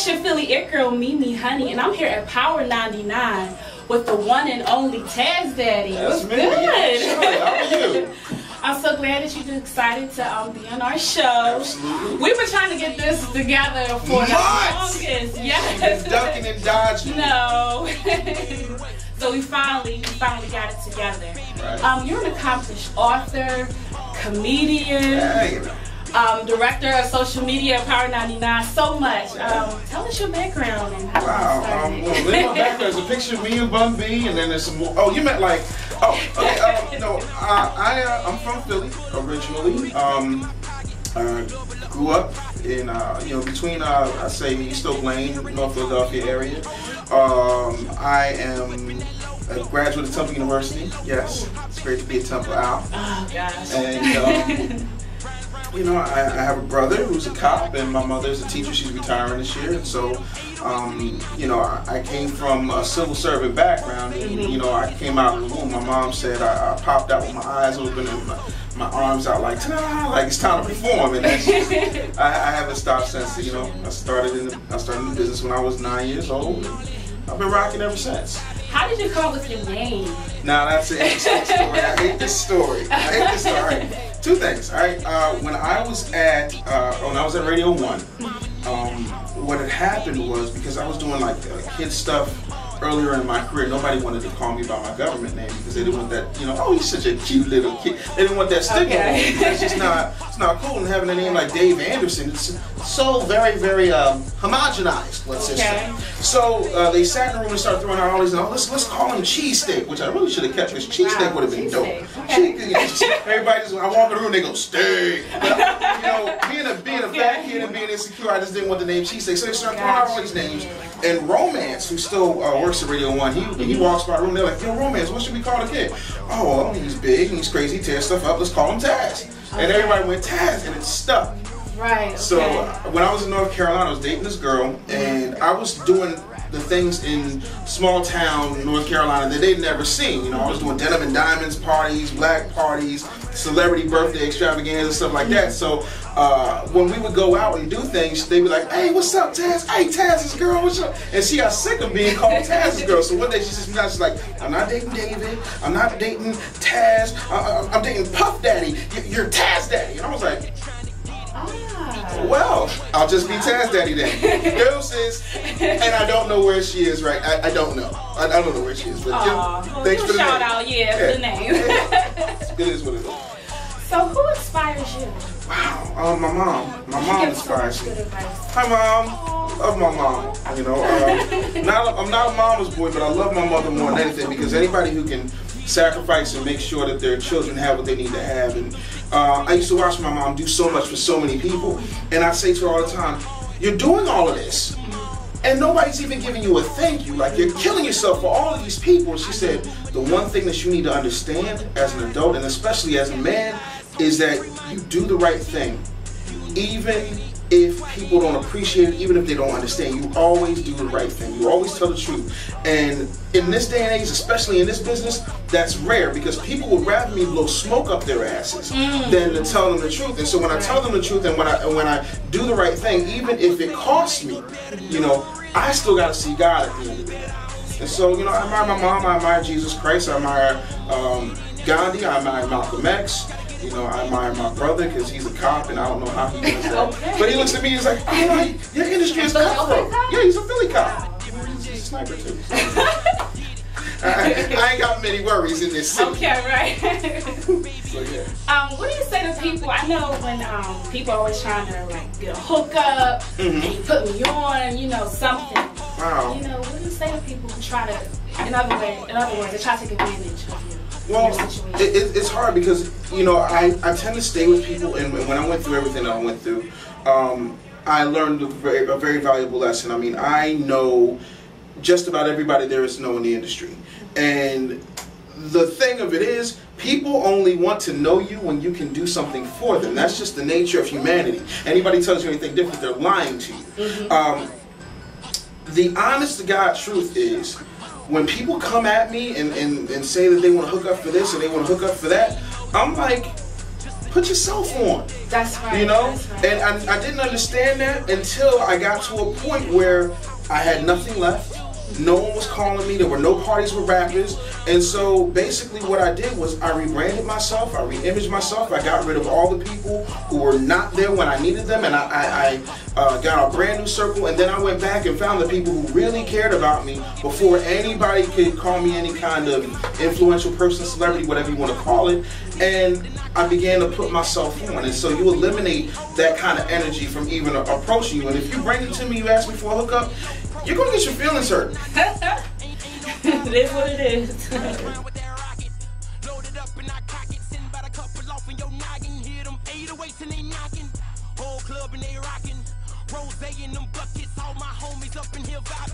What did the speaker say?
it's your Philly It Girl, Mimi Honey, and I'm here at Power 99 with the one and only Tazzdaddy. That's What's me. good? Sure, how are you? I'm so glad that you decided to be on our show. Absolutely. We've been trying to get this together for the longest. Yes. Ducking and dodging. No. So we finally got it together. Right. You're an accomplished author, comedian. Yeah, you know. Director of social media at Power 99, so much. Tell us your background and how you started. Well, my background is a picture of me and Bun B, and then there's some more. Oh, you meant like, okay, no, I'm from Philly originally. Grew up in, between, I say East Oak Lane, North Philadelphia area. I am a graduate of Temple University. Yes, it's great to be a Temple Owl. Oh, gosh. And, I have a brother who's a cop, and my mother's a teacher. She's retiring this year, and so, I came from a civil servant background, and I came out of the womb. My mom said I popped out with my eyes open and my arms out like, ta-da, like it's time to perform, and that's just, I haven't stopped since. I started in the business when I was 9 years old, and I've been rocking ever since. How did you come up with your name? Now that's an interesting story. I hate this story. All right. Two things. All right. When I was at Radio 1, what had happened was, because I was doing like kid stuff earlier in my career, nobody wanted to call me by my government name because they didn't want that, oh, he's such a cute little kid. They didn't want that stigma. Okay. That's just it's not cool. And having a name like Dave Anderson, it's so very, very homogenized, let's just say. So they sat in the room and started throwing out all these, let's call him Cheesesteak, which I really should have kept, because Cheesesteak would have been dope. Okay. Everybody just, I walk in the room, they go, steak. But, being a fat kid and being insecure, I just didn't want the name Cheesesteak. So they started throwing out all these names. And Romance, who still works at Radio 1, he walks by the room, they're like, yo, Romance, what should we call the kid? Oh, well, he's big and he's crazy, he tears stuff up, let's call him Taz. Okay. And everybody went Taz, and it stuck. Right. Okay. So when I was in North Carolina, I was dating this girl, and I was doing the things in small town North Carolina that they'd never seen. I was doing denim and diamonds parties, black parties, celebrity birthday extravaganza, stuff like that. So when we would go out and do things, they'd be like, hey, what's up, Taz? Hey, Taz's girl, what's up? And she got sick of being called Taz's girl. So one day she's like, I'm not dating David, I'm not dating Taz, I'm dating Puff Daddy, you're Tazzdaddy. And I was like, well, I'll just be Tazzdaddy then. Deuces. And I don't know where she is right. I don't know. I don't know where she is. But thanks for the shout name. out, for the name. It is what it is. So who inspires you? Wow. My mom. My mom inspires me. Hi, Mom. Love my mom. I'm not a mama's boy, but I love my mother more than anything, because anybody who can sacrifice and make sure that their children have what they need to have. And I used to watch my mom do so much for so many people, and I say to her all the time, you're doing all of this and nobody's even giving you a thank you, like you're killing yourself for all of these people. And she said, the one thing that you need to understand as an adult, and especially as a man, is that you do the right thing, even if people don't appreciate it, even if they don't understand. You always do the right thing. You always tell the truth. And in this day and age, especially in this business, that's rare, because people would rather me blow smoke up their asses than to tell them the truth. And so when I tell them the truth, and when I do the right thing, even if it costs me, I still got to see God at the end of the day. And so, I admire my mom, I admire Jesus Christ, I admire Gandhi, I admire Malcolm X. I admire my brother because he's a cop, and I don't know how he does that. Okay. But he looks at me and he's like, oh, your industry is cutthroat. Yeah, he's a Philly cop. He's a sniper too. So. I ain't got many worries in this city. Okay, right. So, yeah. What do you say to people? I know when people are always trying to get a hookup and you put me on, something. Wow. What do you say to people who try to, in other words, they try to take advantage of you? Well, it's hard because, I tend to stay with people, and when I went through everything that I went through, I learned a very valuable lesson. I mean, I know just about everybody there is to know in the industry. And the thing of it is, people only want to know you when you can do something for them. That's just the nature of humanity. Anybody tells you anything different, they're lying to you. The honest to God truth is, when people come at me and say that they want to hook up for this and they want to hook up for that, I'm like, put yourself on. That's right. You know? That's right. And I didn't understand that until I got to a point where I had nothing left. No one was calling me. There were no parties with rappers. And so basically what I did was I rebranded myself. I re-imaged myself. I got rid of all the people who were not there when I needed them. And I got a brand new circle. And then I went back and found the people who really cared about me before anybody could call me any kind of influential person, celebrity, whatever you want to call it. And I began to put myself on. And so you eliminate that kind of energy from even approaching you. And if you bring it to me, you ask me for a hookup, you're going to get your feelings hurt. It is what it is. Whole club and they rockin'. Rose in them buckets, all my homies up in here vibing.